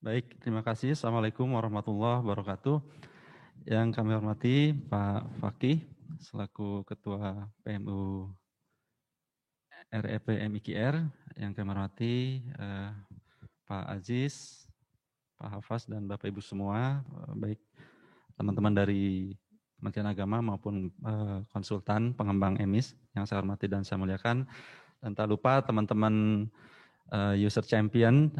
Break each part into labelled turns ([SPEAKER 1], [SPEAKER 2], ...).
[SPEAKER 1] Baik, terima kasih. Assalamualaikum warahmatullahi wabarakatuh. Yang kami hormati Pak Fakih, selaku Ketua PMU REP MIKR. Yang kami hormati Pak Aziz, Pak Hafaz, dan Bapak Ibu semua, baik teman-teman dari Kementerian Agama maupun konsultan pengembang EMIS yang saya hormati dan saya muliakan. Dan tak lupa teman-teman user champion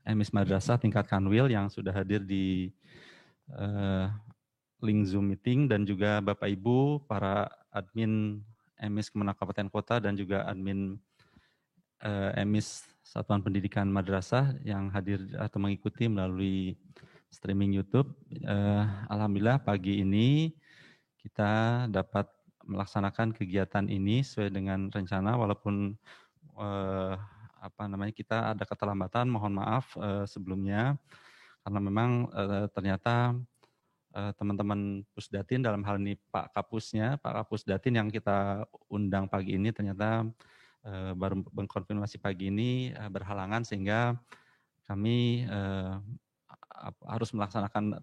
[SPEAKER 1] EMIS Madrasah tingkat Kanwil yang sudah hadir di link Zoom meeting, dan juga Bapak Ibu, para admin EMIS Kemenang Kabupaten Kota dan juga admin EMIS Satuan Pendidikan Madrasah yang hadir atau mengikuti melalui streaming YouTube. Alhamdulillah pagi ini kita dapat melaksanakan kegiatan ini sesuai dengan rencana, walaupun kita ada keterlambatan, mohon maaf sebelumnya, karena memang ternyata teman-teman Pusdatin, dalam hal ini Pak Kapus Datin yang kita undang pagi ini ternyata baru mengkonfirmasi pagi ini berhalangan, sehingga kami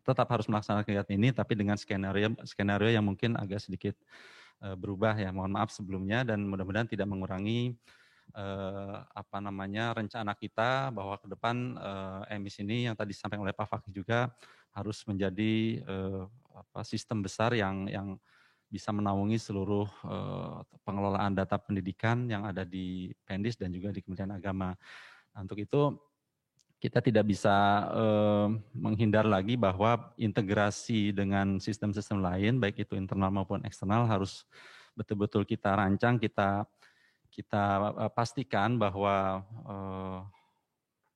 [SPEAKER 1] tetap harus melaksanakan kegiatan ini, tapi dengan skenario yang mungkin agak sedikit berubah ya. Mohon maaf sebelumnya, dan mudah-mudahan tidak mengurangi rencana kita bahwa ke depan EMIS ini yang tadi disampaikan oleh Pak Fakih juga harus menjadi sistem besar yang bisa menaungi seluruh pengelolaan data pendidikan yang ada di Pendis dan juga di Kementerian Agama. Nah, untuk itu kita tidak bisa menghindar lagi bahwa integrasi dengan sistem-sistem lain, baik itu internal maupun eksternal, harus betul-betul kita rancang, kita pastikan bahwa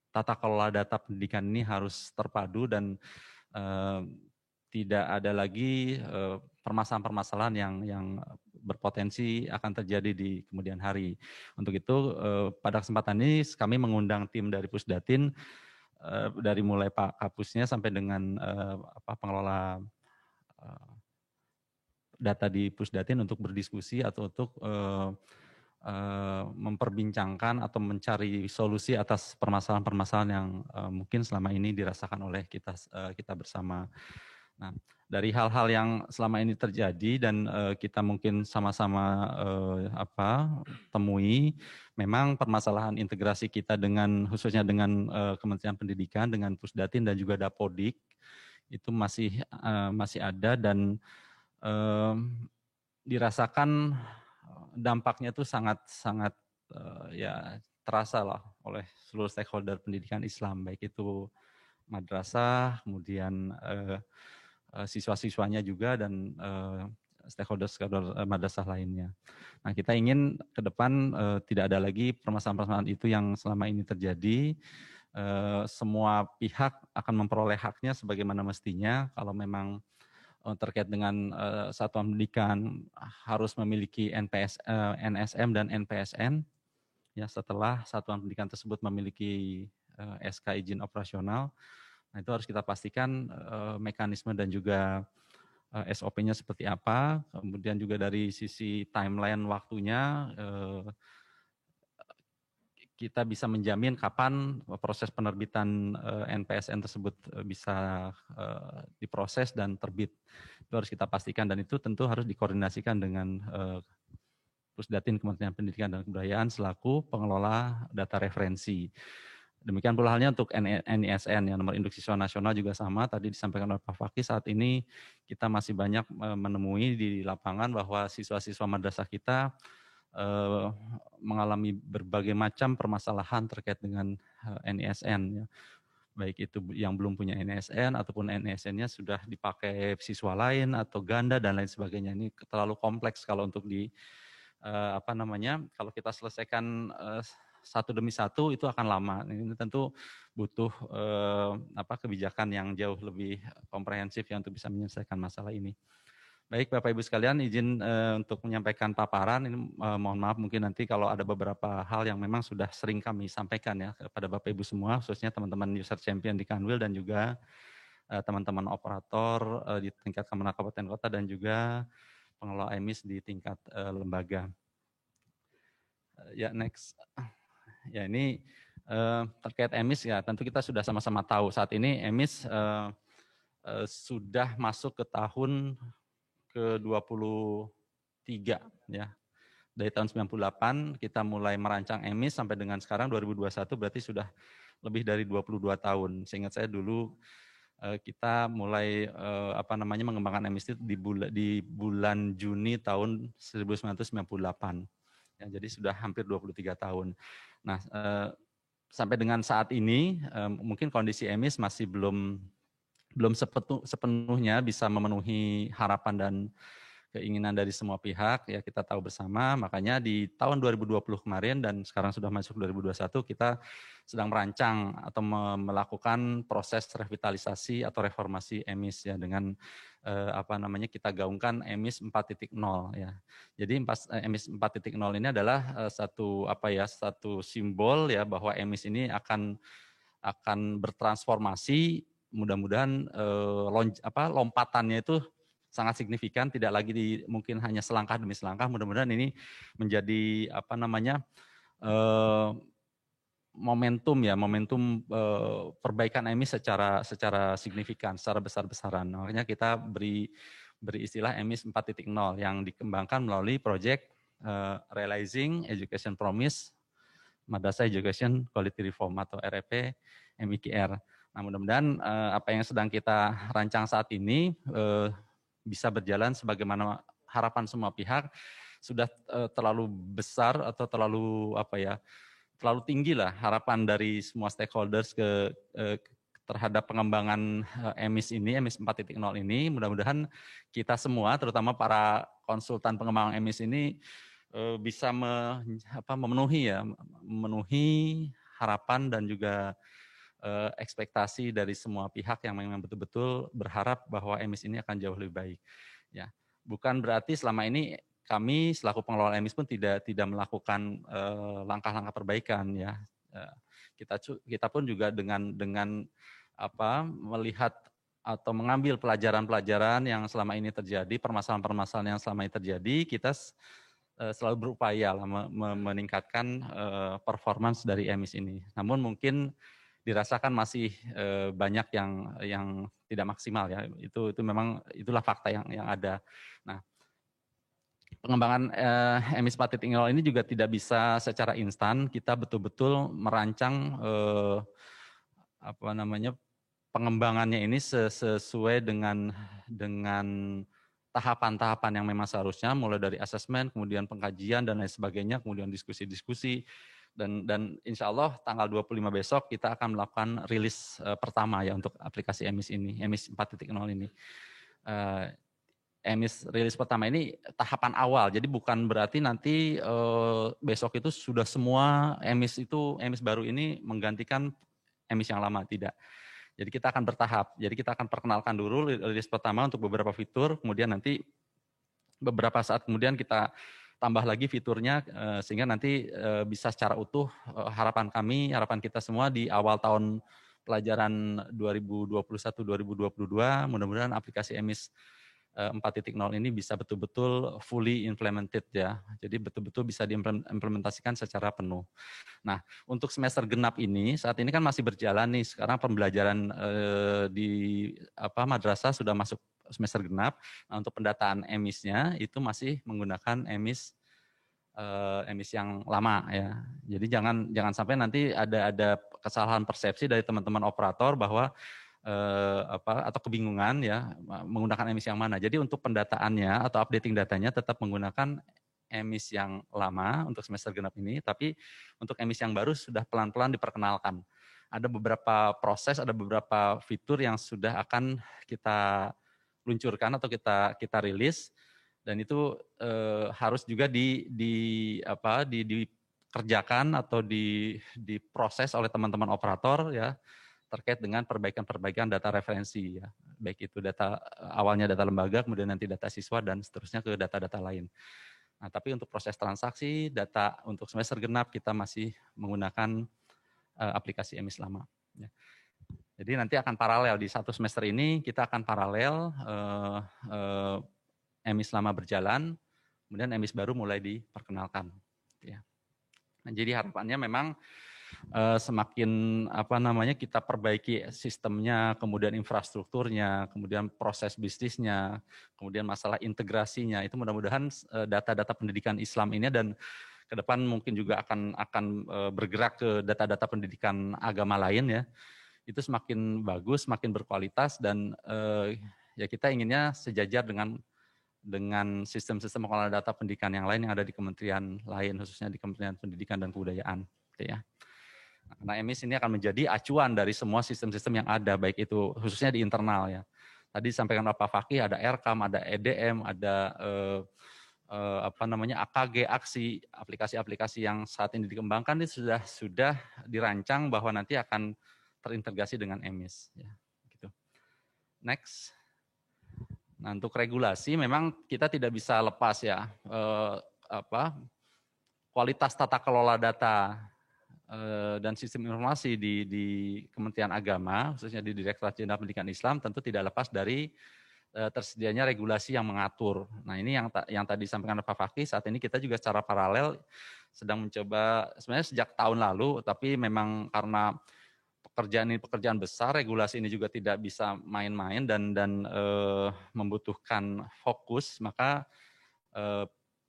[SPEAKER 1] tata kelola data pendidikan ini harus terpadu dan tidak ada lagi permasalahan-permasalahan yang berpotensi akan terjadi di kemudian hari. Untuk itu pada kesempatan ini kami mengundang tim dari Pusdatin, dari mulai Pak Kapusnya sampai dengan pengelola data di Pusdatin untuk berdiskusi atau untuk memperbincangkan atau mencari solusi atas permasalahan-permasalahan yang mungkin selama ini dirasakan oleh kita bersama. Nah, dari hal-hal yang selama ini terjadi dan kita mungkin sama-sama temui, memang permasalahan integrasi kita dengan khususnya dengan Kementerian Pendidikan, dengan Pusdatin dan juga Dapodik itu masih ada, dan dirasakan dampaknya itu sangat ya terasa lah oleh seluruh stakeholder pendidikan Islam, baik itu madrasah, kemudian siswa-siswanya juga, dan stakeholder madrasah lainnya. Nah, kita ingin ke depan tidak ada lagi permasalahan-permasalahan itu yang selama ini terjadi. Semua pihak akan memperoleh haknya sebagaimana mestinya. Kalau memang terkait dengan satuan pendidikan harus memiliki NSM dan NPSN, ya, setelah satuan pendidikan tersebut memiliki SK izin operasional. Nah, itu harus kita pastikan mekanisme dan juga SOP-nya seperti apa. Kemudian juga dari sisi timeline waktunya, kita bisa menjamin kapan proses penerbitan NPSN tersebut bisa diproses dan terbit. Itu harus kita pastikan, dan itu tentu harus dikoordinasikan dengan Pusdatin Kementerian Pendidikan dan Kebudayaan selaku pengelola data referensi. Demikian pula halnya untuk NISN, yang nomor induk siswa nasional juga sama. Tadi disampaikan oleh Pak Fakih, saat ini kita masih banyak menemui di lapangan bahwa siswa-siswa madrasah kita mengalami berbagai macam permasalahan terkait dengan NISN, ya. Baik itu yang belum punya NISN ataupun NISN-nya sudah dipakai siswa lain atau ganda dan lain sebagainya. Ini terlalu kompleks kalau untuk kalau kita selesaikan satu demi satu itu akan lama. Ini tentu butuh kebijakan yang jauh lebih komprehensif ya untuk bisa menyelesaikan masalah ini. Baik Bapak Ibu sekalian, izin untuk menyampaikan paparan. Ini mohon maaf mungkin nanti kalau ada beberapa hal yang memang sudah sering kami sampaikan ya kepada Bapak Ibu semua, khususnya teman-teman user champion di Kanwil dan juga teman-teman operator di tingkat Kemenang Kabupaten Kota dan juga pengelola EMIS di tingkat lembaga. Ya, next. Ya, ini Terkait emis ya, tentu kita sudah sama-sama tahu saat ini emis sudah masuk ke tahun ke-23 ya. Dari tahun 98 kita mulai merancang emis sampai dengan sekarang 2021 berarti sudah lebih dari 22 tahun. Seingat saya dulu kita mulai mengembangkan emis itu di bulan Juni tahun 1998. Ya, jadi sudah hampir 23 tahun. Nah, sampai dengan saat ini mungkin kondisi emis masih belum sepenuhnya bisa memenuhi harapan dan keinginan dari semua pihak, ya kita tahu bersama. Makanya di tahun 2020 kemarin dan sekarang sudah masuk 2021 kita sedang merancang atau melakukan proses revitalisasi atau reformasi emis ya dengan kita gaungkan emis 4.0 ya. Jadi emis 4.0 ini adalah satu simbol ya bahwa emis ini akan bertransformasi, mudah-mudahan lompatannya itu sangat signifikan, tidak lagi mungkin hanya selangkah demi selangkah. Mudah-mudahan ini menjadi momentum perbaikan emis secara signifikan, secara besar-besaran. Makanya kita beri istilah emis 4.0 yang dikembangkan melalui proyek Realizing Education Promise Madrasah Education Quality Reform atau REP MIQR. Nah, mudah-mudahan apa yang sedang kita rancang saat ini bisa berjalan sebagaimana harapan semua pihak. Sudah terlalu besar atau terlalu tinggi lah harapan dari semua stakeholders terhadap pengembangan emis 4.0 ini. Mudah-mudahan kita semua, terutama para konsultan pengembangan emis ini bisa memenuhi harapan dan juga ekspektasi dari semua pihak yang memang betul-betul berharap bahwa emis ini akan jauh lebih baik. Ya, bukan berarti selama ini kami selaku pengelola emis pun tidak melakukan langkah-langkah perbaikan ya. Kita pun juga dengan melihat atau mengambil pelajaran-pelajaran yang selama ini terjadi, permasalahan-permasalahan yang selama ini terjadi, kita selalu berupaya meningkatkan performance dari emis ini. Namun mungkin dirasakan masih banyak yang tidak maksimal ya. Memang itulah fakta yang ada. Nah, pengembangan emis 4.0 ini juga tidak bisa secara instan. Kita betul-betul merancang pengembangannya ini sesuai dengan tahapan-tahapan yang memang seharusnya, mulai dari asesmen, kemudian pengkajian dan lain sebagainya, kemudian diskusi-diskusi. Dan insya Allah tanggal 25 besok kita akan melakukan rilis pertama ya untuk aplikasi emis ini, emis 4.0 ini. Emis rilis pertama ini tahapan awal, jadi bukan berarti nanti besok itu sudah semua emis baru ini menggantikan emis yang lama, tidak. Jadi kita akan bertahap, jadi kita akan perkenalkan dulu rilis pertama untuk beberapa fitur, kemudian nanti beberapa saat kemudian kita tambah lagi fiturnya sehingga nanti bisa secara utuh harapan kita semua di awal tahun pelajaran 2021-2022 mudah-mudahan aplikasi emis 4.0 ini bisa betul-betul fully implemented ya. Jadi betul-betul bisa diimplementasikan secara penuh. Nah, untuk semester genap ini saat ini kan masih berjalan nih. Sekarang pembelajaran di madrasah sudah masuk semester genap. Nah, untuk pendataan emisnya itu masih menggunakan emis yang lama ya. Jadi jangan sampai nanti ada kesalahan persepsi dari teman-teman operator bahwa atau kebingungan ya menggunakan emis yang mana. Jadi untuk pendataannya atau updating datanya tetap menggunakan emis yang lama untuk semester genap ini, tapi untuk emis yang baru sudah pelan-pelan diperkenalkan. Ada beberapa proses, ada beberapa fitur yang sudah akan kita luncurkan atau kita rilis, dan itu harus juga dikerjakan atau diproses oleh teman-teman operator ya terkait dengan perbaikan data referensi ya, baik itu data awalnya data lembaga, kemudian nanti data siswa dan seterusnya ke data-data lain. Nah, tapi untuk proses transaksi data untuk semester genap kita masih menggunakan aplikasi emis lama. Ya. Jadi nanti akan paralel di satu semester ini kita akan paralel emis lama berjalan, kemudian emis baru mulai diperkenalkan. Ya. Nah, jadi harapannya memang semakin kita perbaiki sistemnya, kemudian infrastrukturnya, kemudian proses bisnisnya, kemudian masalah integrasinya, itu mudah-mudahan data-data pendidikan Islam ini dan ke depan mungkin juga akan bergerak ke data-data pendidikan agama lain ya, itu semakin bagus, semakin berkualitas dan ya kita inginnya sejajar dengan sistem-sistem pengelolaan data pendidikan yang lain yang ada di kementerian lain, khususnya di Kementerian Pendidikan dan Kebudayaan, gitu ya. Karena EMIS ini akan menjadi acuan dari semua sistem-sistem yang ada, baik itu khususnya di internal ya. Tadi disampaikan Pak Fakih, ada RKAM, ada EDM, ada AKG, aksi, aplikasi-aplikasi yang saat ini dikembangkan ini sudah dirancang bahwa nanti akan terintegrasi dengan EMIS. Ya, gitu. Next. Nah, untuk regulasi memang kita tidak bisa lepas ya kualitas tata kelola data dan sistem informasi di Kementerian Agama, khususnya di Direktorat Jenderal Pendidikan Islam, tentu tidak lepas dari tersedianya regulasi yang mengatur. Nah, ini yang tadi disampaikan Pak Fakih, saat ini kita juga secara paralel sedang mencoba, sebenarnya sejak tahun lalu, tapi memang karena pekerjaan besar, regulasi ini juga tidak bisa main-main dan membutuhkan fokus, maka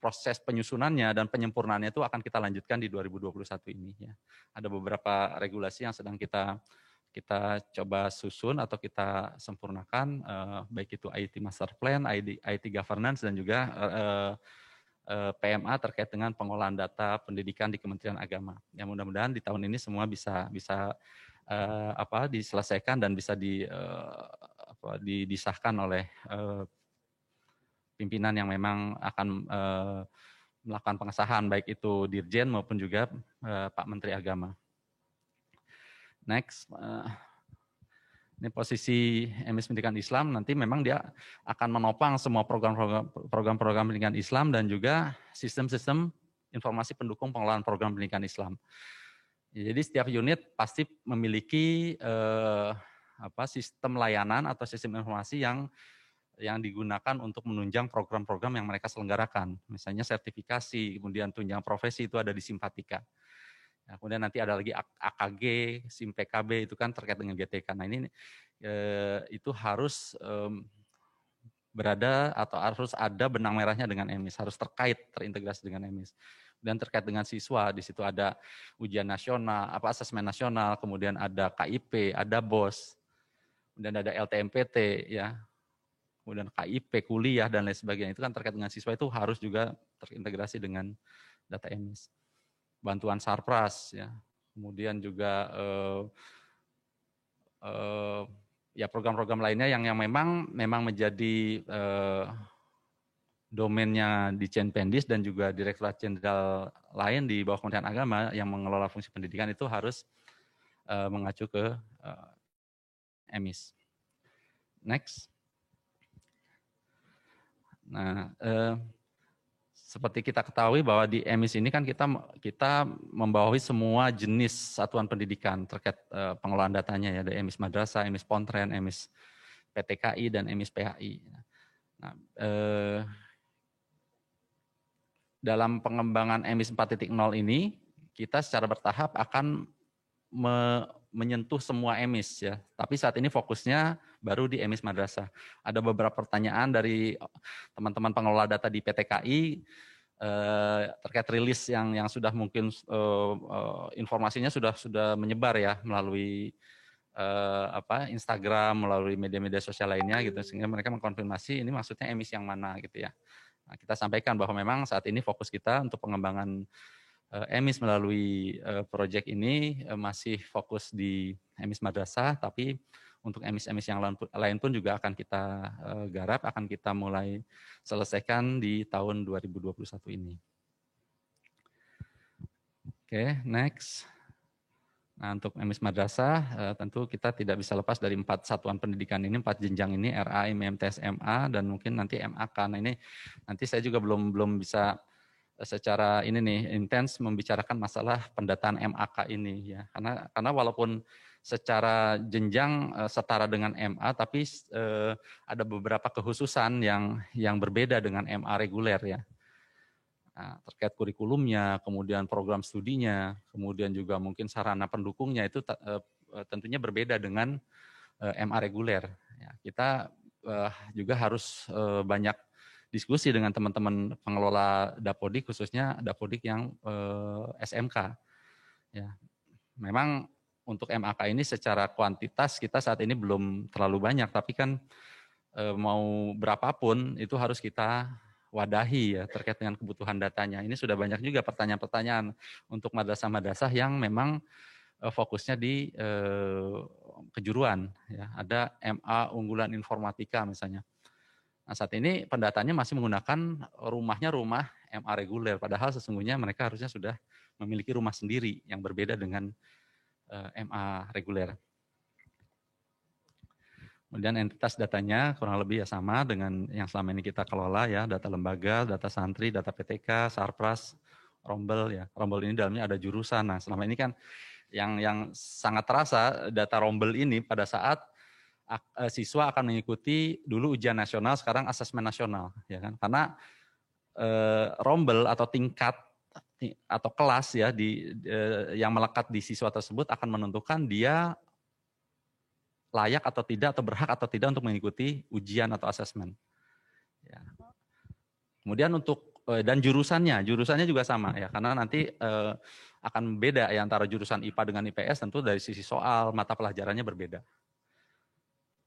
[SPEAKER 1] proses penyusunannya dan penyempurnaannya itu akan kita lanjutkan di 2021 ini ya. Ada beberapa regulasi yang sedang kita coba susun atau kita sempurnakan, baik itu IT Master Plan, IT Governance dan juga PMA terkait dengan pengolahan data pendidikan di Kementerian Agama. Ya mudah-mudahan di tahun ini semua bisa diselesaikan dan bisa disahkan oleh pimpinan yang memang akan melakukan pengesahan, baik itu Dirjen maupun juga Pak Menteri Agama. Next, ini posisi EMIS Pendidikan Islam, nanti memang dia akan menopang semua program-program pendidikan Islam dan juga sistem-sistem informasi pendukung pengelolaan program pendidikan Islam. Jadi setiap unit pasti memiliki sistem layanan atau sistem informasi yang digunakan untuk menunjang program-program yang mereka selenggarakan. Misalnya sertifikasi, kemudian tunjang profesi itu ada di Simpatika. Nah, kemudian nanti ada lagi AKG, SIM PKB itu kan terkait dengan GTK. Nah ini itu harus berada atau harus ada benang merahnya dengan EMIS, harus terintegrasi dengan EMIS. Dan terkait dengan siswa, di situ ada ujian nasional, asesmen nasional, kemudian ada KIP, ada BOS, kemudian ada LTMPT, ya, kemudian KIP, kuliah dan lain sebagainya. Itu kan terkait dengan siswa itu harus juga terintegrasi dengan data EMIS. Bantuan Sarpras, ya, kemudian juga ya program-program lainnya yang memang menjadi domainnya di Cenpendis dan juga Direktorat Jenderal lain di bawah Kementerian Agama yang mengelola fungsi pendidikan itu harus mengacu ke EMIS. Next. Nah, seperti kita ketahui bahwa di EMIS ini kan kita membawahi semua jenis satuan pendidikan terkait pengelolaan datanya ya, ada EMIS Madrasah, EMIS Pontren, EMIS PTKI dan EMIS PHI. Nah, dalam pengembangan EMIS 4.0 ini kita secara bertahap akan menyentuh semua EMIS ya. Tapi saat ini fokusnya baru di EMIS Madrasah. Ada beberapa pertanyaan dari teman-teman pengelola data di PTKI terkait rilis yang sudah mungkin informasinya sudah menyebar ya melalui Instagram, melalui media-media sosial lainnya gitu, sehingga mereka mengkonfirmasi ini maksudnya EMIS yang mana gitu ya. Nah, kita sampaikan bahwa memang saat ini fokus kita untuk pengembangan EMIS melalui proyek ini masih fokus di EMIS Madrasah, tapi untuk EMIS-EMIS yang lain pun juga akan kita garap, akan kita mulai selesaikan di tahun 2021 ini. Oke, next. Nah, untuk EMIS Madrasah tentu kita tidak bisa lepas dari 4 satuan pendidikan ini, 4 jenjang ini, RA, MTS, MA, dan mungkin nanti MAK. Nah ini nanti saya juga belum bisa secara ini nih intens membicarakan masalah pendataan MAK ini ya, karena walaupun secara jenjang setara dengan MA, tapi ada beberapa kekhususan yang berbeda dengan MA reguler ya. Nah, terkait kurikulumnya, kemudian program studinya, kemudian juga mungkin sarana pendukungnya itu tentunya berbeda dengan MA reguler. Ya, kita juga harus banyak diskusi dengan teman-teman pengelola Dapodik, khususnya Dapodik yang SMK. Ya, memang untuk MAK ini secara kuantitas kita saat ini belum terlalu banyak, tapi kan mau berapapun itu harus kita wadahi ya terkait dengan kebutuhan datanya. Ini sudah banyak juga pertanyaan-pertanyaan untuk madrasah-madrasah yang memang fokusnya di kejuruan. Ya. Ada MA unggulan informatika misalnya. Nah, saat ini pendataannya masih menggunakan rumahnya rumah MA reguler, padahal sesungguhnya mereka harusnya sudah memiliki rumah sendiri yang berbeda dengan MA reguler. Kemudian entitas datanya kurang lebih ya sama dengan yang selama ini kita kelola ya, data lembaga, data santri, data PTK, Sarpras, Rombel ya. Rombel ini dalamnya ada jurusan. Nah, selama ini kan yang sangat terasa data Rombel ini pada saat siswa akan mengikuti dulu ujian nasional, sekarang asesmen nasional ya kan. Karena Rombel atau tingkat atau kelas ya yang melekat di siswa tersebut akan menentukan dia layak atau tidak atau berhak atau tidak untuk mengikuti ujian atau asesmen. Ya. Kemudian untuk dan jurusannya juga sama ya karena nanti akan beda ya antara jurusan IPA dengan IPS tentu dari sisi soal mata pelajarannya berbeda.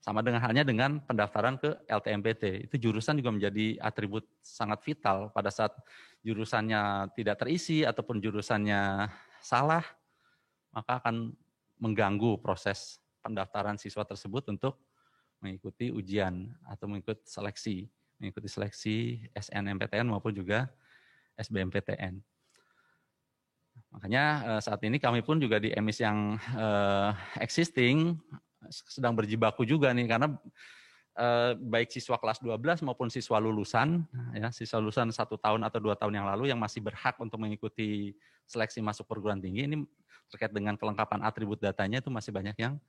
[SPEAKER 1] Sama dengan halnya dengan pendaftaran ke LTMPT itu jurusan juga menjadi atribut sangat vital pada saat jurusannya tidak terisi ataupun jurusannya salah maka akan mengganggu proses pendaftaran siswa tersebut untuk mengikuti ujian atau mengikuti seleksi SNMPTN maupun juga SBMPTN. Makanya saat ini kami pun juga di emis yang existing sedang berjibaku juga nih karena baik siswa kelas 12 maupun siswa lulusan 1 tahun atau 2 tahun yang lalu yang masih berhak untuk mengikuti seleksi masuk perguruan tinggi ini terkait dengan kelengkapan atribut datanya itu masih banyak yang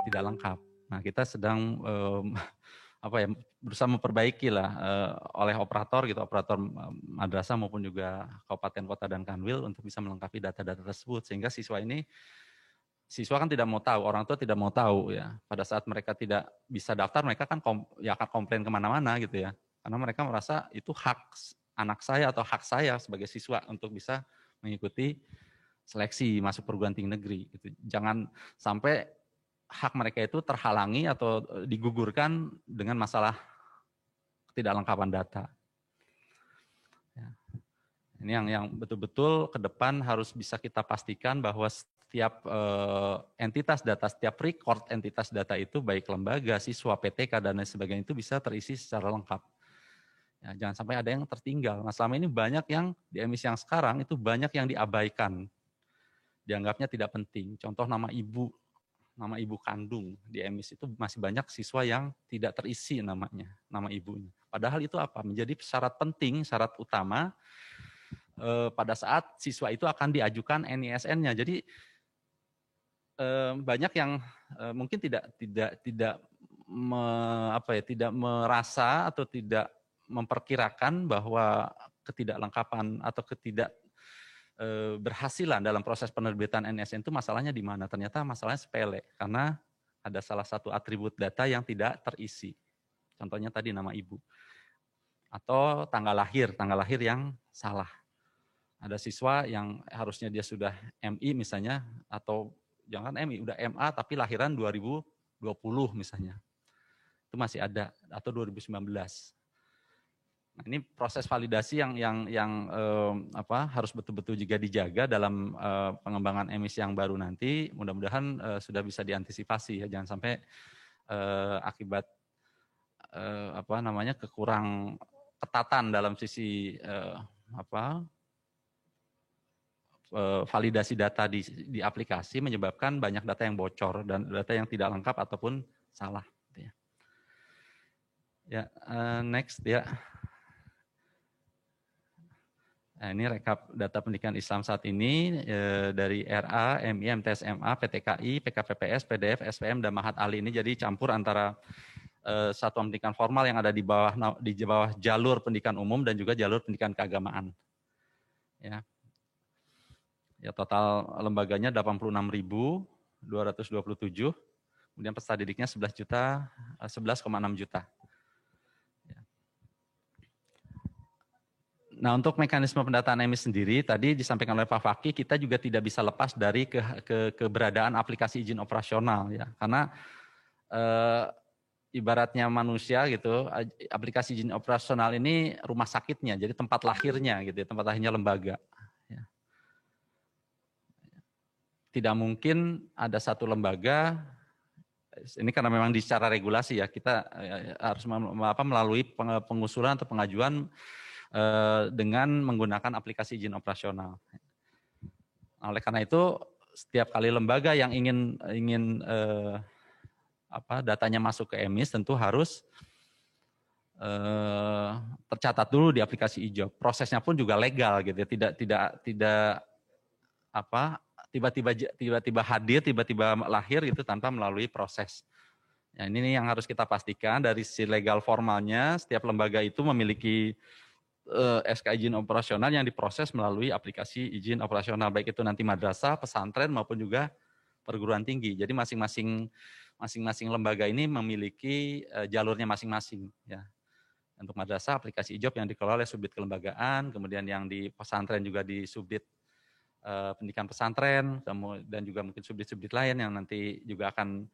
[SPEAKER 1] tidak lengkap. Nah, kita sedang berusaha memperbaiki lah oleh operator madrasah maupun juga kabupaten kota dan kanwil untuk bisa melengkapi data-data tersebut sehingga siswa kan tidak mau tahu, orang tua tidak mau tahu ya. Pada saat mereka tidak bisa daftar, mereka kan akan komplain kemana-mana gitu ya. Karena mereka merasa itu hak anak saya atau hak saya sebagai siswa untuk bisa mengikuti seleksi masuk perguruan tinggi negeri. Gitu. Jangan sampai hak mereka itu terhalangi atau digugurkan dengan masalah ketidaklengkapan data. Ya. Ini yang betul-betul ke depan harus bisa kita pastikan bahwa setiap entitas data, setiap record entitas data itu baik lembaga, siswa, PTK, dan lain sebagainya itu bisa terisi secara lengkap. Ya, jangan sampai ada yang tertinggal. Nah, selama ini banyak yang di emisi yang sekarang itu banyak yang diabaikan. Dianggapnya tidak penting. Contoh nama ibu kandung di emis itu masih banyak siswa yang tidak terisi namanya, nama ibunya. Padahal itu apa? Menjadi syarat penting, syarat utama pada saat siswa itu akan diajukan NISN-nya. Jadi banyak yang mungkin tidak merasa atau tidak memperkirakan bahwa ketidaklengkapan atau berhasilan dalam proses penerbitan NISN itu masalahnya di mana? Ternyata masalahnya sepele karena ada salah satu atribut data yang tidak terisi. Contohnya tadi nama ibu atau tanggal lahir yang salah. Ada siswa yang harusnya dia sudah MI misalnya atau jangan MI udah MA tapi lahiran 2020 misalnya. Itu masih ada atau 2019. Nah, ini proses validasi yang harus betul-betul juga dijaga dalam pengembangan emisi yang baru nanti. Mudah-mudahan sudah bisa diantisipasi ya, jangan sampai akibat kekurang ketatan dalam sisi validasi data di aplikasi menyebabkan banyak data yang bocor dan data yang tidak lengkap ataupun salah. Ya, next ya. Nah, ini rekap data pendidikan Islam saat ini dari RA, MI, MTS MA, PTKI, PKPPS, PDF, SPM, dan Mahat Ali ini jadi campur antara satuan pendidikan formal yang ada di bawah jalur pendidikan umum dan juga jalur pendidikan keagamaan. Ya. Ya, total lembaganya 86.227, kemudian peserta didiknya 11,6 juta. Ya. Nah, untuk mekanisme pendataan emis sendiri, tadi disampaikan oleh Pak Fakih, kita juga tidak bisa lepas dari keberadaan aplikasi izin operasional, ya, karena ibaratnya manusia gitu, aplikasi izin operasional ini rumah sakitnya, jadi tempat lahirnya gitu, tempat lahirnya lembaga. Ya. Tidak mungkin ada satu lembaga, ini karena memang secara regulasi ya, kita harus melalui pengusulan atau pengajuan dengan menggunakan aplikasi izin operasional. Oleh karena itu, setiap kali lembaga yang ingin datanya masuk ke emis tentu harus tercatat dulu di aplikasi IJOB. Prosesnya pun juga legal gitu, tidak tiba-tiba hadir, tiba-tiba lahir itu tanpa melalui proses. Ya, ini yang harus kita pastikan dari sisi legal formalnya, setiap lembaga itu memiliki SK izin operasional yang diproses melalui aplikasi izin operasional, baik itu nanti madrasah, pesantren maupun juga perguruan tinggi. Jadi masing-masing lembaga ini memiliki jalurnya masing-masing. Ya. Untuk madrasah aplikasi IJOB yang dikelola oleh Subdit Kelembagaan, kemudian yang di pesantren juga di Subdit Pendidikan Pesantren, dan juga mungkin subdit-subdit lain yang nanti juga akan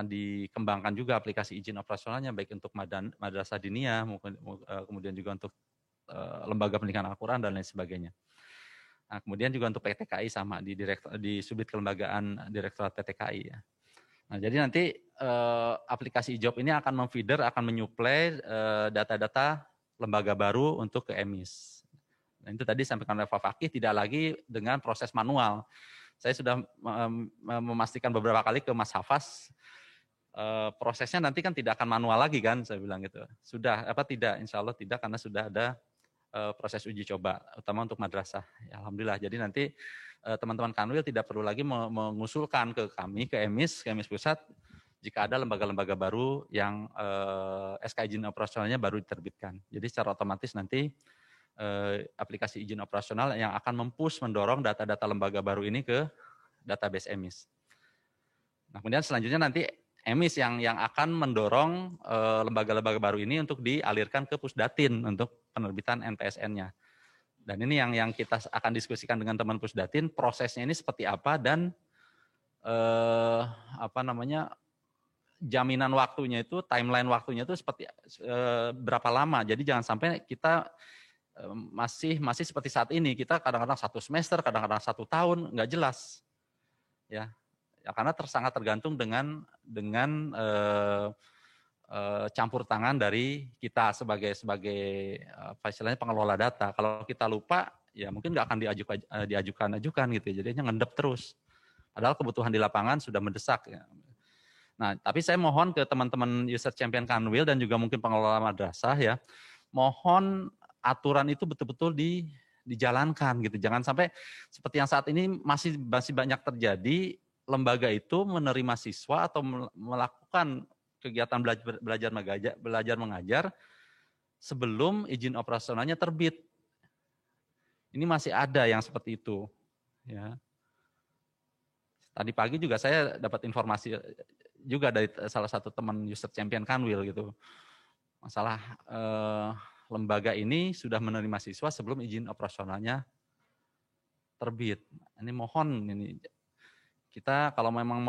[SPEAKER 1] dikembangkan juga aplikasi izin operasionalnya, baik untuk madrasah diniyah, kemudian juga untuk lembaga pendidikan Al-Quran dan lain sebagainya. Nah, kemudian juga untuk PTKI sama di Subdit Kelembagaan Direktorat PTKI ya. Nah, jadi nanti aplikasi IJOB ini akan memfeeder, akan menyuplai data-data lembaga baru untuk ke emis. Nah, itu tadi sampaikan oleh Pak Fakih, tidak lagi dengan proses manual. Saya sudah memastikan beberapa kali ke Mas Hafaz, prosesnya nanti kan tidak akan manual lagi kan, saya bilang gitu. Sudah, tidak, insya Allah tidak, karena sudah ada proses uji coba, utama untuk madrasah. Ya, alhamdulillah, jadi nanti teman-teman Kanwil tidak perlu lagi mengusulkan ke kami, ke emis pusat, jika ada lembaga-lembaga baru yang SK izin operasionalnya baru diterbitkan. Jadi secara otomatis nanti aplikasi izin operasional yang akan mendorong data-data lembaga baru ini ke database emis. Nah, kemudian selanjutnya nanti emis yang akan mendorong lembaga-lembaga baru ini untuk dialirkan ke Pusdatin untuk penerbitan NPSN-nya. Dan ini yang kita akan diskusikan dengan teman Pusdatin, prosesnya ini seperti apa dan jaminan waktunya itu, timeline waktunya itu seperti berapa lama. Jadi jangan sampai kita masih seperti saat ini, kita kadang-kadang 1 semester, kadang-kadang 1 tahun, nggak jelas, ya karena sangat tergantung dengan campur tangan dari kita sebagai istilahnya pengelola data. Kalau kita lupa, ya mungkin nggak akan diajukan gitu, jadinya ngendep terus. Padahal kebutuhan di lapangan sudah mendesak. Ya. Nah, tapi saya mohon ke teman-teman user champion Kanwil dan juga mungkin pengelola madrasah ya, mohon aturan itu betul-betul dijalankan gitu. Jangan sampai seperti yang saat ini masih banyak terjadi, lembaga itu menerima siswa atau melakukan kegiatan belajar mengajar sebelum izin operasionalnya terbit. Ini masih ada yang seperti itu. Ya. Tadi pagi juga saya dapat informasi juga dari salah satu teman user champion Kanwil gitu. Masalah lembaga ini sudah menerima siswa sebelum izin operasionalnya terbit. Ini mohon kita kalau memang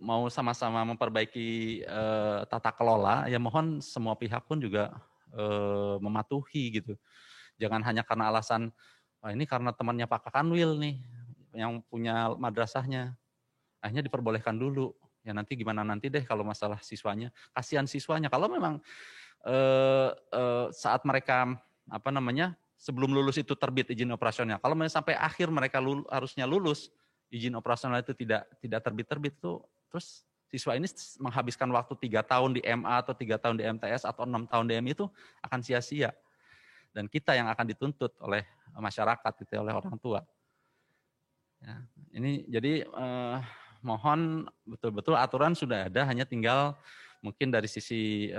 [SPEAKER 1] mau sama-sama memperbaiki tata kelola, ya mohon semua pihak pun juga mematuhi gitu. Jangan hanya karena alasan ini karena temannya Pak Kanwil nih yang punya madrasahnya, akhirnya diperbolehkan dulu. Ya nanti gimana nanti deh kalau masalah siswanya, kasihan siswanya. Kalau memang saat mereka sebelum lulus itu terbit izin operasional. Kalau sampai akhir mereka harusnya lulus, izin operasional itu tidak terbit itu, terus siswa ini menghabiskan waktu 3 tahun di MA atau 3 tahun di MTS atau 6 tahun di MI itu akan sia-sia. Dan kita yang akan dituntut oleh masyarakat, gitu, oleh orang tua. Ya, ini jadi mohon betul-betul aturan sudah ada, hanya tinggal mungkin dari sisi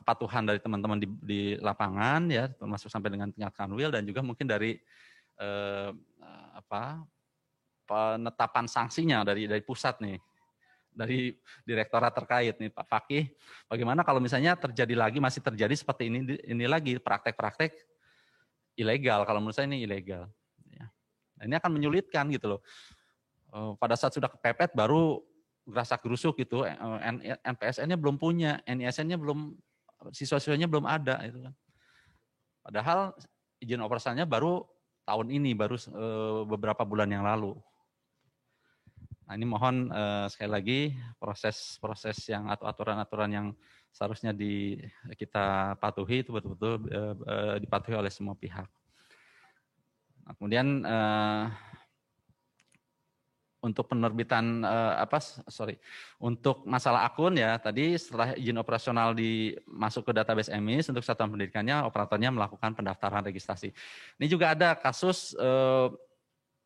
[SPEAKER 1] kepatuhan dari teman-teman di lapangan ya, termasuk sampai dengan tingkat kanwil, dan juga mungkin dari penetapan sanksinya dari pusat nih, dari direktorat terkait nih Pak Fakih. Bagaimana kalau misalnya masih terjadi seperti ini lagi, praktek-praktek ilegal? Kalau menurut saya ini ilegal. Ya. Nah, ini akan menyulitkan gitu loh. Pada saat sudah kepepet baru gerasak gerusuk gitu, NPSN-nya belum punya, NISN-nya belum, siswa-siswanya belum ada itu kan. Padahal izin operasionalnya baru tahun ini, baru beberapa bulan yang lalu. Nah, ini mohon sekali lagi proses yang atau aturan-aturan yang seharusnya kita patuhi itu betul-betul dipatuhi oleh semua pihak. Nah, kemudian untuk penerbitan untuk masalah akun ya, tadi setelah izin operasional masuk ke database EMIS, untuk satuan pendidikannya operatornya melakukan pendaftaran registrasi. Ini juga ada kasus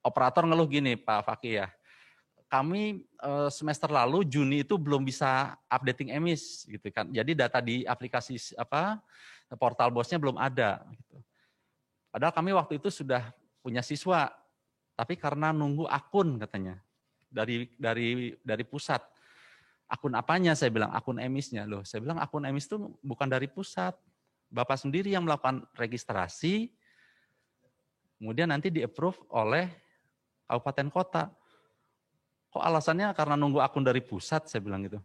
[SPEAKER 1] operator ngeluh gini Pak Fakih ya. Kami semester lalu Juni itu belum bisa updating EMIS gitu kan. Jadi data di aplikasi portal BOS-nya belum ada gitu. Padahal kami waktu itu sudah punya siswa, tapi karena nunggu akun katanya dari pusat. Akun apanya? Saya bilang akun EMIS-nya. Loh, saya bilang akun EMIS itu bukan dari pusat. Bapak sendiri yang melakukan registrasi, kemudian nanti di-approve oleh kabupaten kota. Kok alasannya karena nunggu akun dari pusat, saya bilang gitu.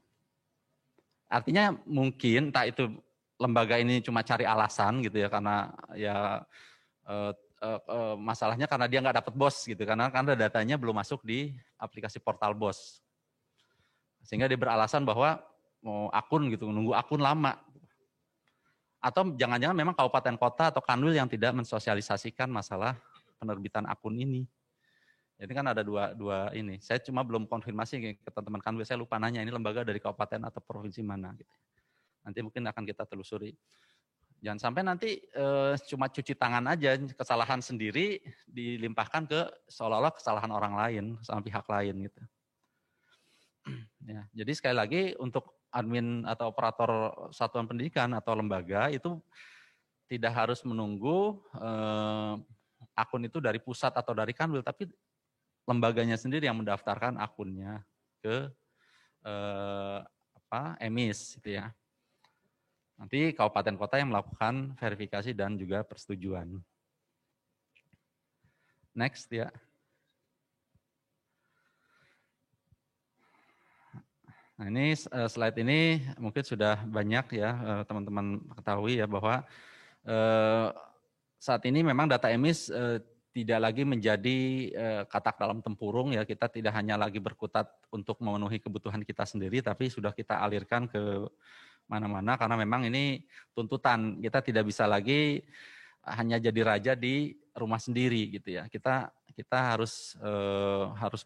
[SPEAKER 1] Artinya mungkin entah itu lembaga ini cuma cari alasan gitu ya, karena ya masalahnya karena dia nggak dapat BOS gitu, karena datanya belum masuk di aplikasi portal BOS. Sehingga dia beralasan bahwa mau akun gitu, nunggu akun lama. Atau jangan-jangan memang kabupaten kota atau kanwil yang tidak mensosialisasikan masalah penerbitan akun ini. Jadi kan ada dua ini. Saya cuma belum konfirmasi ke teman-teman kanwil, saya lupa nanya ini lembaga dari kabupaten atau provinsi mana gitu. Nanti mungkin akan kita telusuri. Jangan sampai nanti cuma cuci tangan aja, kesalahan sendiri dilimpahkan ke seolah-olah kesalahan orang lain sama pihak lain gitu. Ya, jadi sekali lagi untuk admin atau operator satuan pendidikan atau lembaga itu tidak harus menunggu akun itu dari pusat atau dari kanwil, tapi lembaganya sendiri yang mendaftarkan akunnya ke EMIS gitu ya. Nanti kabupaten kota yang melakukan verifikasi dan juga persetujuan. Next ya. Nah, ini slide ini mungkin sudah banyak ya teman-teman ketahui ya, bahwa saat ini memang data EMIS tidak lagi menjadi katak dalam tempurung ya. Kita tidak hanya lagi berkutat untuk memenuhi kebutuhan kita sendiri, tapi sudah kita alirkan ke mana-mana karena memang ini tuntutan. Kita tidak bisa lagi hanya jadi raja di rumah sendiri gitu ya. Kita harus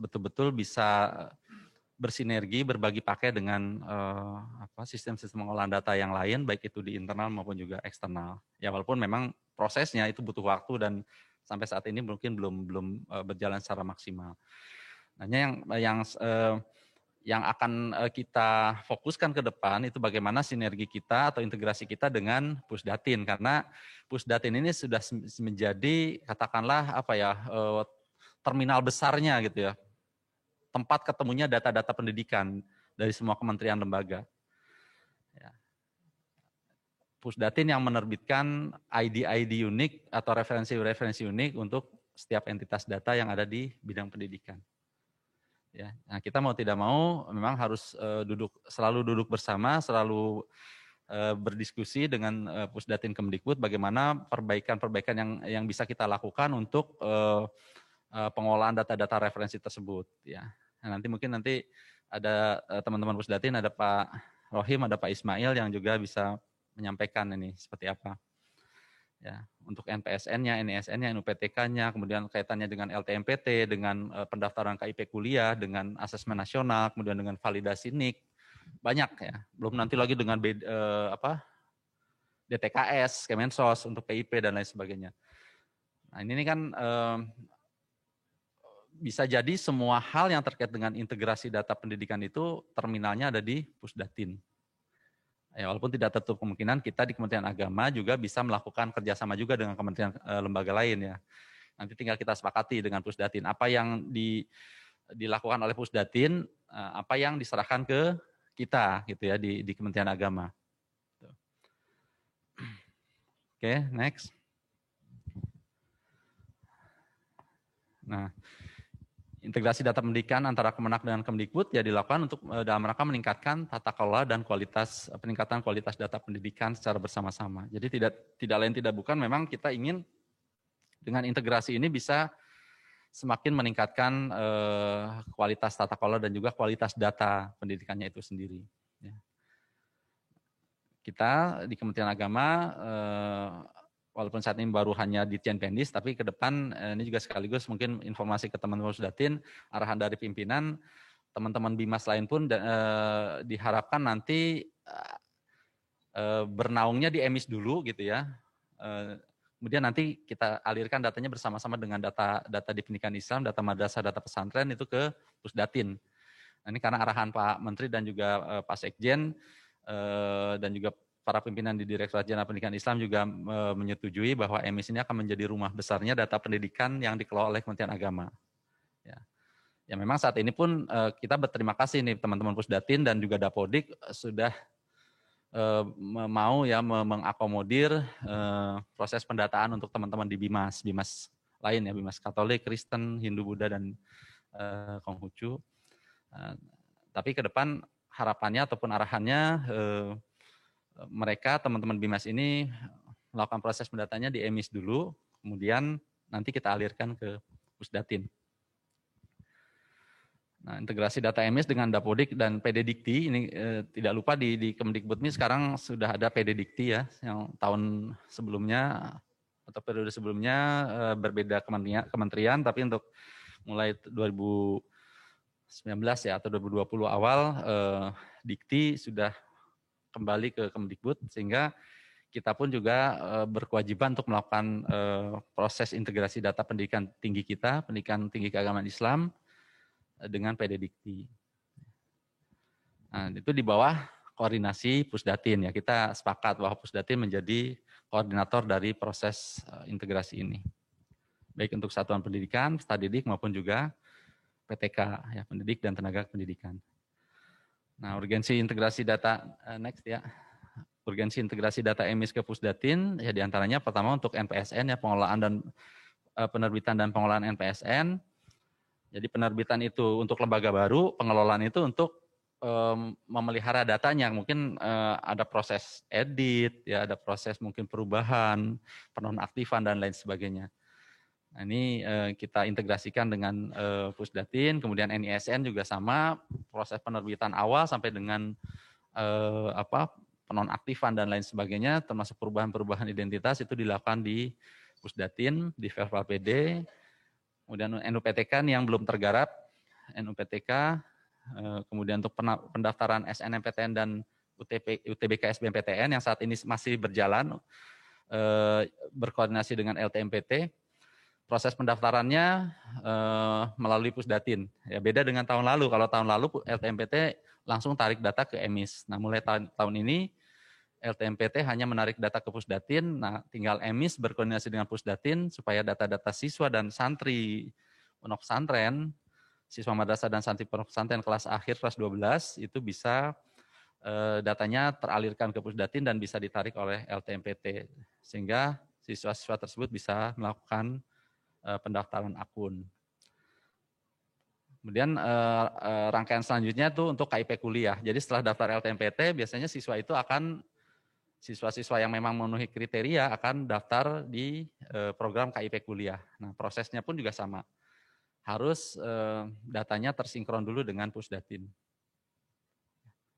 [SPEAKER 1] betul-betul bisa bersinergi, berbagi pakai dengan sistem-sistem pengolahan data yang lain, baik itu di internal maupun juga eksternal. Ya walaupun memang prosesnya itu butuh waktu dan sampai saat ini mungkin belum berjalan secara maksimal. Hanya yang akan kita fokuskan ke depan itu bagaimana sinergi kita atau integrasi kita dengan Pusdatin, karena Pusdatin ini sudah menjadi katakanlah terminal besarnya gitu ya, tempat ketemunya data-data pendidikan dari semua kementerian lembaga. Ya. Pusdatin yang menerbitkan ID-ID unik atau referensi-referensi unik untuk setiap entitas data yang ada di bidang pendidikan. Ya, nah kita mau tidak mau memang harus selalu duduk bersama, selalu berdiskusi dengan Pusdatin Kemdikbud bagaimana perbaikan-perbaikan yang bisa kita lakukan untuk pengolahan data-data referensi tersebut. Ya, nah, mungkin ada teman-teman Pusdatin, ada Pak Rohim, ada Pak Ismail yang juga bisa menyampaikan ini seperti apa. Ya, untuk NPSN-nya, NISN-nya, NUPTK-nya, kemudian kaitannya dengan LTMPT, dengan pendaftaran KIP kuliah, dengan asesmen nasional, kemudian dengan validasi NIK, banyak ya. Belum nanti lagi dengan DTKS, Kemensos untuk PIP dan lain sebagainya. Nah ini kan bisa jadi semua hal yang terkait dengan integrasi data pendidikan itu terminalnya ada di Pusdatin. Ya, walaupun tidak tertutup kemungkinan kita di Kementerian Agama juga bisa melakukan kerjasama juga dengan kementerian lembaga lain ya. Nanti tinggal kita sepakati dengan Pusdatin. Apa yang dilakukan oleh Pusdatin, apa yang diserahkan ke kita gitu ya di Kementerian Agama. Oke, next. Nah, integrasi data pendidikan antara Kemenak dengan Kemdikbud ya dilakukan untuk dalam rangka meningkatkan tata kelola dan peningkatan kualitas data pendidikan secara bersama-sama. Jadi tidak lain tidak bukan memang kita ingin dengan integrasi ini bisa semakin meningkatkan kualitas tata kelola dan juga kualitas data pendidikannya itu sendiri. Ya. Kita di Kementerian Agama walaupun saat ini baru hanya di Ditjen Pendis, tapi ke depan ini juga sekaligus mungkin informasi ke teman-teman Pusdatin, arahan dari pimpinan, teman-teman Bimas lain pun diharapkan nanti bernaungnya di EMIS dulu gitu ya. Kemudian nanti kita alirkan datanya bersama-sama dengan data di pendidikan Islam, data madrasah, data pesantren itu ke Pusdatin. Nah, ini karena arahan Pak Menteri dan juga Pak Sekjen dan juga para pimpinan di Direktorat Jenderal Pendidikan Islam juga menyetujui bahwa EMIS ini akan menjadi rumah besarnya data pendidikan yang dikelola oleh Kementerian Agama. Ya memang saat ini pun kita berterima kasih nih teman-teman Pusdatin dan juga Dapodik sudah mau ya mengakomodir proses pendataan untuk teman-teman di Bimas lain ya, Bimas Katolik, Kristen, Hindu, Buddha dan Konghucu. Tapi ke depan harapannya ataupun arahannya mereka teman-teman Bimas ini melakukan proses pendatanya di EMIS dulu, kemudian nanti kita alirkan ke Pusdatin. Nah, integrasi data EMIS dengan Dapodik dan PD Dikti ini tidak lupa di Kemdikbud ini sekarang sudah ada PD Dikti ya, yang tahun sebelumnya atau periode sebelumnya berbeda kementerian, tapi untuk mulai 2019 ya atau 2020 awal Dikti sudah kembali ke Kemdikbud sehingga kita pun juga berkewajiban untuk melakukan proses integrasi data pendidikan tinggi kita, pendidikan tinggi keagamaan Islam dengan PD Dikti. Nah, itu di bawah koordinasi Pusdatin ya. Kita sepakat bahwa Pusdatin menjadi koordinator dari proses integrasi ini. Baik untuk satuan pendidikan, peserta didik maupun juga PTK ya, pendidik dan tenaga pendidikan. Nah, urgensi integrasi data next ya. Urgensi integrasi data EMIS ke Pusdatin ya diantaranya pertama untuk NPSN ya, pengelolaan dan penerbitan dan pengelolaan NPSN. Jadi penerbitan itu untuk lembaga baru, pengelolaan itu untuk memelihara datanya. Mungkin ada proses edit, ya ada proses mungkin perubahan, penonaktifan dan lain sebagainya. Nah, ini kita integrasikan dengan Pusdatin, kemudian NISN juga sama, proses penerbitan awal sampai dengan penonaktifan dan lain sebagainya, termasuk perubahan-perubahan identitas itu dilakukan di Pusdatin, di Verval PD. Kemudian NUPTK yang belum tergarap, NUPTK, kemudian untuk pendaftaran SNMPTN dan UTBK SBMPTN yang saat ini masih berjalan, berkoordinasi dengan LTMPT. Proses pendaftarannya melalui Pusdatin. Ya, beda dengan tahun lalu. Kalau tahun lalu LTMPT langsung tarik data ke EMIS. Nah, mulai tahun ini LTMPT hanya menarik data ke Pusdatin. Nah, tinggal EMIS berkoordinasi dengan Pusdatin supaya data-data siswa dan santri pondok pesantren, siswa madrasah dan santri pondok pesantren kelas akhir kelas 12 itu bisa datanya teralirkan ke Pusdatin dan bisa ditarik oleh LTMPT sehingga siswa-siswa tersebut bisa melakukan pendaftaran akun. Kemudian rangkaian selanjutnya itu untuk KIP kuliah. Jadi setelah daftar LTMPT biasanya siswa-siswa yang memang memenuhi kriteria akan daftar di program KIP kuliah. Nah, prosesnya pun juga sama. Harus datanya tersinkron dulu dengan Pusdatin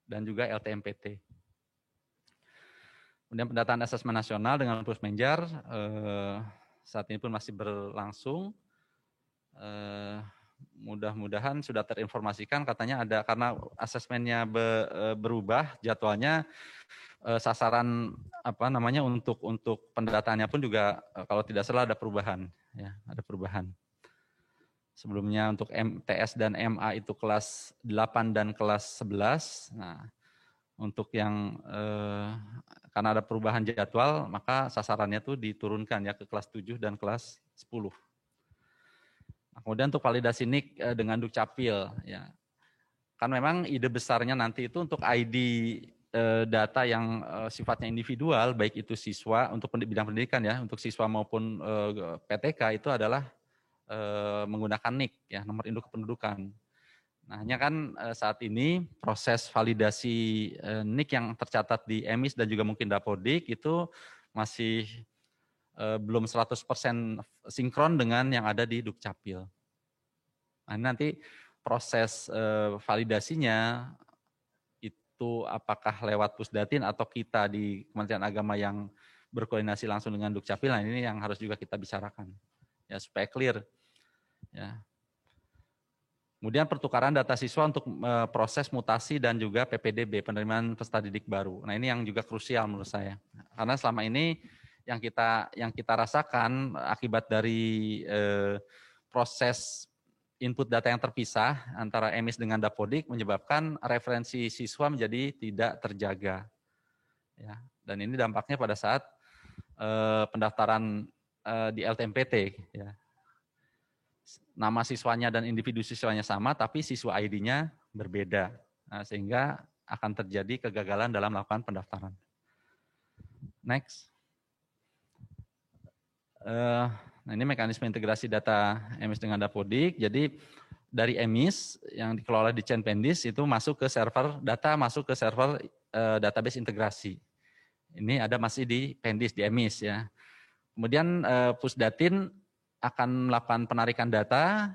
[SPEAKER 1] dan juga LTMPT. Kemudian pendataan asesmen nasional dengan Pusmenjar saat ini pun masih berlangsung. Mudah-mudahan sudah terinformasikan, katanya ada karena asesmennya berubah jadwalnya, sasaran untuk pendataannya pun juga kalau tidak salah ada perubahan ya, ada perubahan. Sebelumnya untuk MTS dan MA itu kelas 8 dan kelas 11. Nah, untuk yang karena ada perubahan jadwal, maka sasarannya tuh diturunkan ya ke kelas 7 dan kelas 10. Nah, kemudian untuk validasi NIK dengan Dukcapil ya. Kan memang ide besarnya nanti itu untuk ID data yang sifatnya individual, baik itu siswa untuk bidang pendidikan ya, untuk siswa maupun PTK itu adalah menggunakan NIK ya, nomor induk kependudukan. Nah, hanya kan saat ini proses validasi NIK yang tercatat di EMIS dan juga mungkin Dapodik itu masih belum 100% sinkron dengan yang ada di Dukcapil. Nah, nanti proses validasinya itu apakah lewat Pusdatin atau kita di Kementerian Agama yang berkoordinasi langsung dengan Dukcapil, nah ini yang harus juga kita bicarakan ya supaya clear ya. Kemudian pertukaran data siswa untuk proses mutasi dan juga PPDB, penerimaan peserta didik baru. Nah, ini yang juga krusial menurut saya. Karena selama ini yang kita rasakan akibat dari proses input data yang terpisah antara EMIS dengan Dapodik menyebabkan referensi siswa menjadi tidak terjaga. Ya, dan ini dampaknya pada saat pendaftaran di LTMPT ya. Nama siswanya dan individu siswanya sama, tapi siswa ID-nya berbeda. Nah, sehingga akan terjadi kegagalan dalam melakukan pendaftaran. Next. Nah, ini mekanisme integrasi data EMIS dengan Dapodik. Jadi dari EMIS yang dikelola di Chainpendis itu masuk ke server, data masuk ke server database integrasi. Ini ada masih di Pendis, di EMIS ya. Kemudian Pusdatin akan melakukan penarikan data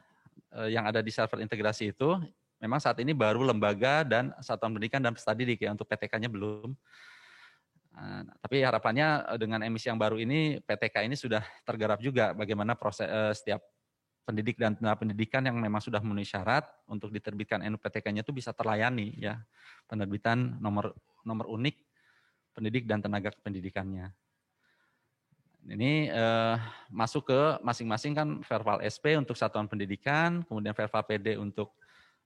[SPEAKER 1] yang ada di server integrasi itu. Memang saat ini baru lembaga dan satuan pendidikan dan peserta didik ya, untuk PTK-nya belum. Tapi harapannya dengan emisi yang baru ini, PTK ini sudah tergarap juga bagaimana proses setiap pendidik dan tenaga pendidikan yang memang sudah memenuhi syarat untuk diterbitkan NUPTK-nya itu bisa terlayani ya, penerbitan nomor unik pendidik dan tenaga kependidikannya. Ini masuk ke masing-masing kan verbal SP untuk satuan pendidikan, kemudian verbal PD untuk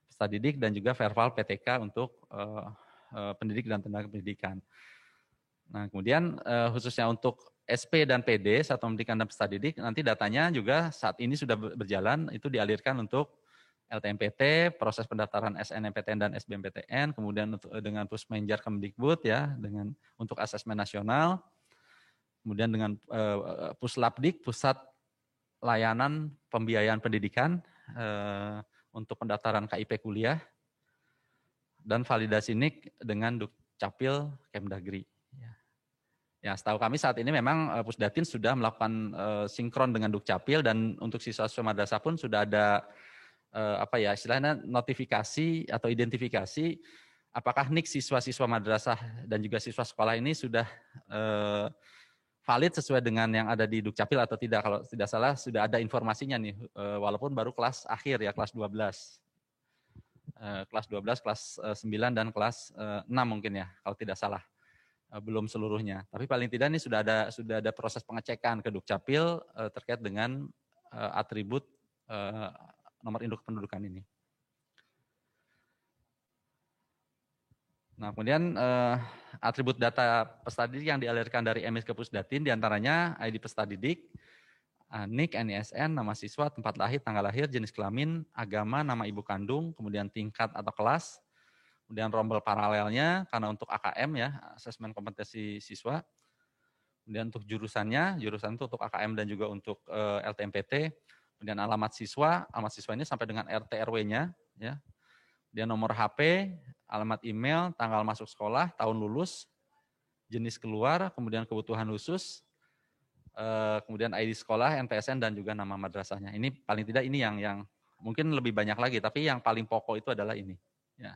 [SPEAKER 1] peserta didik dan juga verbal PTK untuk pendidik dan tenaga pendidikan. Nah, kemudian khususnya untuk SP dan PD, satuan pendidikan dan peserta didik, nanti datanya juga saat ini sudah berjalan, itu dialirkan untuk LTMPT, proses pendaftaran SNMPTN dan SBMPTN, kemudian dengan Pusmenjar Kemdikbud ya, dengan untuk asesmen nasional, kemudian dengan Puslapdik, Pusat Layanan Pembiayaan Pendidikan untuk pendaftaran KIP kuliah, dan validasi NIK dengan Dukcapil Kemdagri. Ya, setahu kami saat ini memang Pusdatin sudah melakukan sinkron dengan Dukcapil, dan untuk siswa-siswa madrasah pun sudah ada istilahnya notifikasi atau identifikasi apakah NIK siswa-siswa madrasah dan juga siswa sekolah ini sudah valid sesuai dengan yang ada di Dukcapil atau tidak. Kalau tidak salah sudah ada informasinya nih, walaupun baru kelas akhir ya, kelas 12. Kelas 12, kelas 9, dan kelas 6 mungkin ya, kalau tidak salah. Belum seluruhnya. Tapi paling tidak ini sudah ada proses pengecekan ke Dukcapil terkait dengan atribut nomor induk kependudukan ini. Nah, kemudian atribut data peserta didik yang dialirkan dari EMIS ke Pusdatin diantaranya ID peserta didik, NIK, NISN, nama siswa, tempat lahir, tanggal lahir, jenis kelamin, agama, nama ibu kandung, kemudian tingkat atau kelas, kemudian rombel paralelnya karena untuk AKM ya, asesmen kompetensi siswa. Kemudian untuk jurusan itu untuk AKM dan juga untuk LTMPT. Kemudian alamat siswa ini sampai dengan RT RW-nya ya. Kemudian nomor HP, alamat email, tanggal masuk sekolah, tahun lulus, jenis keluar, kemudian kebutuhan khusus, kemudian ID sekolah, NPSN, dan juga nama madrasahnya. Ini paling tidak ini yang mungkin lebih banyak lagi, tapi yang paling pokok itu adalah ini ya.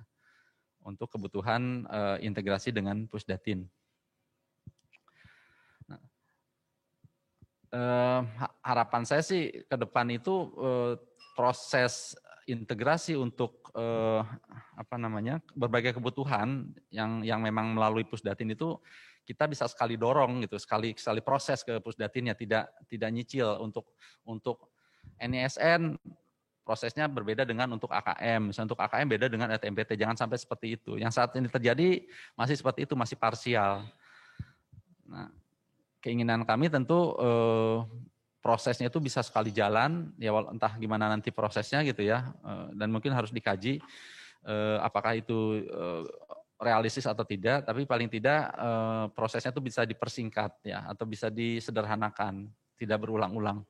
[SPEAKER 1] Untuk kebutuhan integrasi dengan Pusdatin. Nah, harapan saya sih ke depan itu proses integrasi untuk berbagai kebutuhan yang memang melalui Pusdatin itu kita bisa sekali dorong gitu, sekali proses ke Pusdatin ya, tidak nyicil untuk NISN prosesnya berbeda dengan untuk AKM. Misalnya untuk AKM beda dengan LTMPT. Jangan sampai seperti itu. Yang saat ini terjadi masih seperti itu, masih parsial. Nah, keinginan kami tentu prosesnya itu bisa sekali jalan, ya entah gimana nanti prosesnya gitu ya, dan mungkin harus dikaji apakah itu realistis atau tidak, tapi paling tidak prosesnya itu bisa dipersingkat ya, atau bisa disederhanakan, tidak berulang-ulang.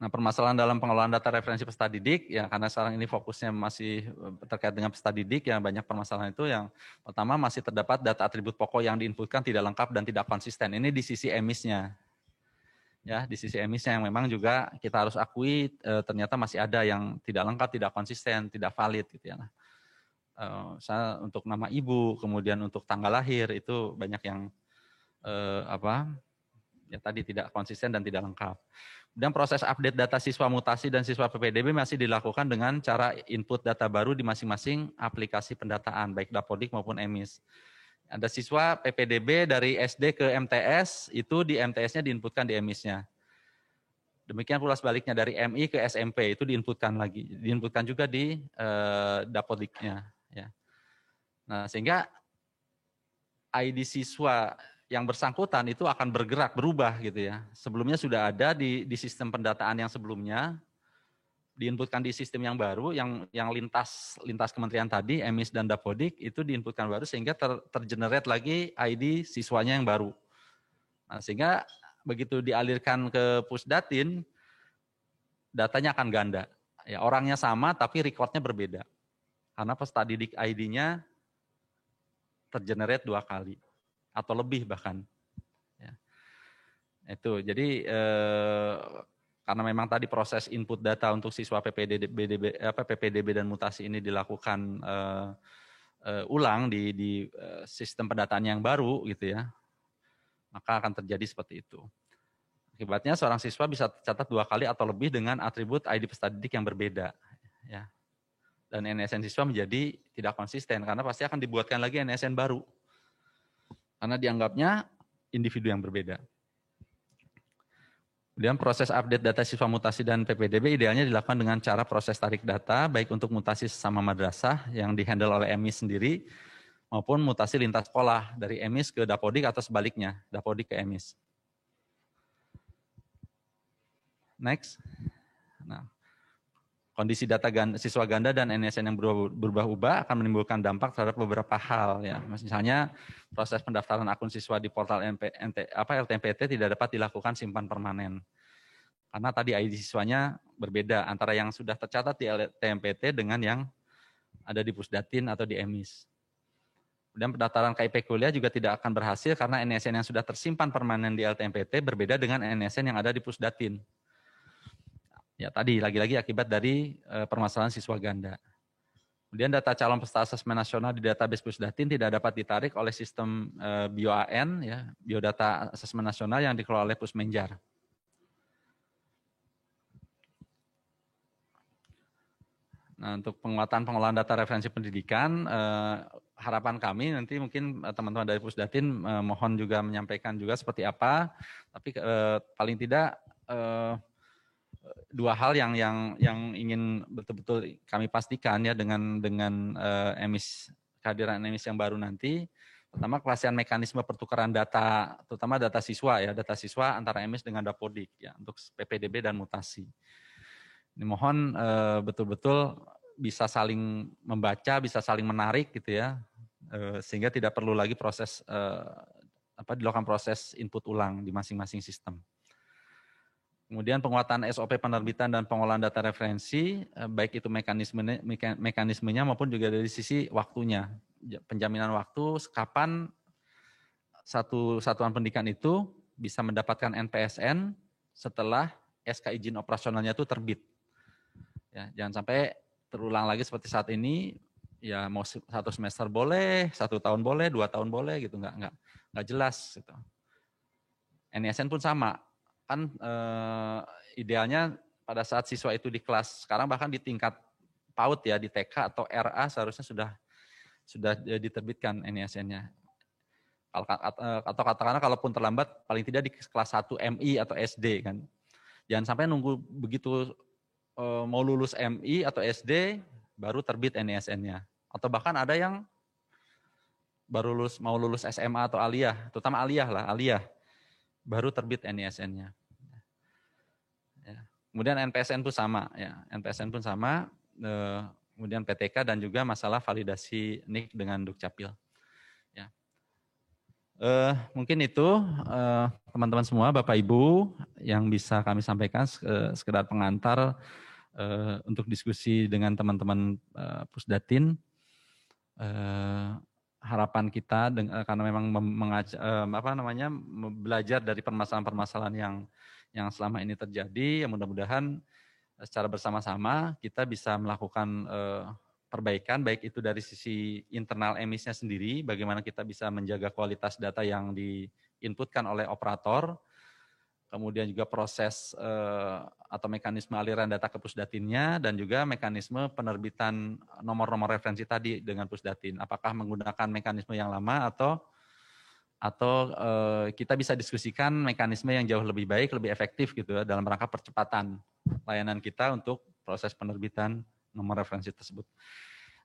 [SPEAKER 1] Nah, permasalahan dalam pengelolaan data referensi peserta didik, ya karena sekarang ini fokusnya masih terkait dengan peserta didik, ya banyak permasalahan itu. Yang pertama masih terdapat data atribut pokok yang diinputkan tidak lengkap dan tidak konsisten. Ini di sisi emisnya. Ya, di sisi emisnya yang memang juga kita harus akui ternyata masih ada yang tidak lengkap, tidak konsisten, tidak valid gitu ya. Saya untuk nama ibu, kemudian untuk tanggal lahir itu banyak yang ya tadi tidak konsisten dan tidak lengkap. Dan proses update data siswa mutasi dan siswa PPDB masih dilakukan dengan cara input data baru di masing-masing aplikasi pendataan, baik Dapodik maupun EMIS. Ada siswa PPDB dari SD ke MTS, itu di MTS-nya diinputkan di EMIS-nya. Demikian pula sebaliknya dari MI ke SMP, itu diinputkan lagi. Diinputkan juga di Dapodiknya. Ya. Nah, sehingga ID siswa yang bersangkutan itu akan bergerak, berubah gitu ya. Sebelumnya sudah ada di sistem pendataan yang sebelumnya, diinputkan di sistem yang baru, yang lintas kementerian tadi, EMIS dan Dapodik, itu diinputkan baru sehingga tergenerate lagi ID siswanya yang baru. Nah, sehingga begitu dialirkan ke Pusdatin, datanya akan ganda. Ya, orangnya sama tapi recordnya berbeda. Karena peserta didik ID-nya tergenerate 2 kali. Atau lebih bahkan. Ya. Itu jadi karena memang tadi proses input data untuk siswa PPDB dan mutasi ini dilakukan ulang di sistem pendataan yang baru gitu ya, maka akan terjadi seperti itu. Akibatnya seorang siswa bisa tercatat 2 kali atau lebih dengan atribut ID peserta didik yang berbeda. Ya. Dan NSN siswa menjadi tidak konsisten karena pasti akan dibuatkan lagi NSN baru. Karena dianggapnya individu yang berbeda. Kemudian proses update data siswa mutasi dan PPDB idealnya dilakukan dengan cara proses tarik data, baik untuk mutasi sesama madrasah yang dihandle oleh EMIS sendiri, maupun mutasi lintas sekolah dari EMIS ke Dapodik atau sebaliknya, Dapodik ke EMIS. Next. Nah, kondisi data siswa ganda dan NSN yang berubah-ubah akan menimbulkan dampak terhadap beberapa hal ya. Misalnya proses pendaftaran akun siswa di portal LTMPT tidak dapat dilakukan simpan permanen. Karena tadi ID siswanya berbeda antara yang sudah tercatat di LTMPT dengan yang ada di Pusdatin atau di EMIS. Kemudian pendaftaran KIP kuliah juga tidak akan berhasil karena NSN yang sudah tersimpan permanen di LTMPT berbeda dengan NSN yang ada di Pusdatin. Ya tadi lagi-lagi akibat dari permasalahan siswa ganda. Kemudian data calon peserta asesmen nasional di database Pusdatin tidak dapat ditarik oleh sistem BioAN, ya, biodata asesmen nasional yang dikelola oleh Pusmenjar. Nah, untuk penguatan pengolahan data referensi pendidikan, harapan kami nanti mungkin teman-teman dari Pusdatin mohon juga menyampaikan juga seperti apa, tapi paling tidak 2 hal yang ingin betul-betul kami pastikan ya dengan EMIS, kehadiran EMIS yang baru nanti. Pertama, kepastian mekanisme pertukaran data, terutama data siswa ya, data siswa antara EMIS dengan Dapodik ya untuk PPDB dan mutasi. Ini mohon betul-betul bisa saling membaca, bisa saling menarik gitu ya, sehingga tidak perlu lagi proses dilakukan proses input ulang di masing-masing sistem. Kemudian penguatan SOP penerbitan dan pengolahan data referensi, baik itu mekanismenya maupun juga dari sisi waktunya. Penjaminan waktu, kapan satu satuan pendidikan itu bisa mendapatkan NPSN setelah SK izin operasionalnya itu terbit. Ya, jangan sampai terulang lagi seperti saat ini, ya mau 1 semester boleh, 1 tahun boleh, 2 tahun boleh gitu, nggak jelas gitu. NSN pun sama. Kan idealnya pada saat siswa itu di kelas sekarang bahkan di tingkat PAUD ya, di TK atau RA seharusnya sudah diterbitkan NISN-nya. Atau katakanlah kalaupun terlambat paling tidak di kelas 1 MI atau SD kan. Jangan sampai nunggu begitu mau lulus MI atau SD baru terbit NISN-nya. Atau bahkan ada yang baru mau lulus SMA atau aliyah, terutama aliyah, baru terbit NISN-nya. Ya. Kemudian NPSN pun sama, ya. NPSN pun sama. Kemudian PTK dan juga masalah validasi NIK dengan Dukcapil. Ya. Mungkin itu teman-teman semua, Bapak Ibu, yang bisa kami sampaikan sekedar pengantar untuk diskusi dengan teman-teman Pusdatin. Harapan kita karena memang belajar dari permasalahan-permasalahan yang selama ini terjadi, mudah-mudahan secara bersama-sama kita bisa melakukan perbaikan, baik itu dari sisi internal emisnya sendiri, bagaimana kita bisa menjaga kualitas data yang diinputkan oleh operator, kemudian juga proses atau mekanisme aliran data ke Pusdatinnya, dan juga mekanisme penerbitan nomor-nomor referensi tadi dengan Pusdatin. Apakah menggunakan mekanisme yang lama atau kita bisa diskusikan mekanisme yang jauh lebih baik, lebih efektif gitu ya, dalam rangka percepatan layanan kita untuk proses penerbitan nomor referensi tersebut.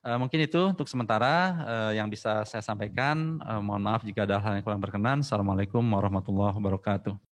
[SPEAKER 1] Mungkin itu untuk sementara yang bisa saya sampaikan. Mohon maaf jika ada hal yang kurang berkenan. Assalamualaikum warahmatullahi wabarakatuh.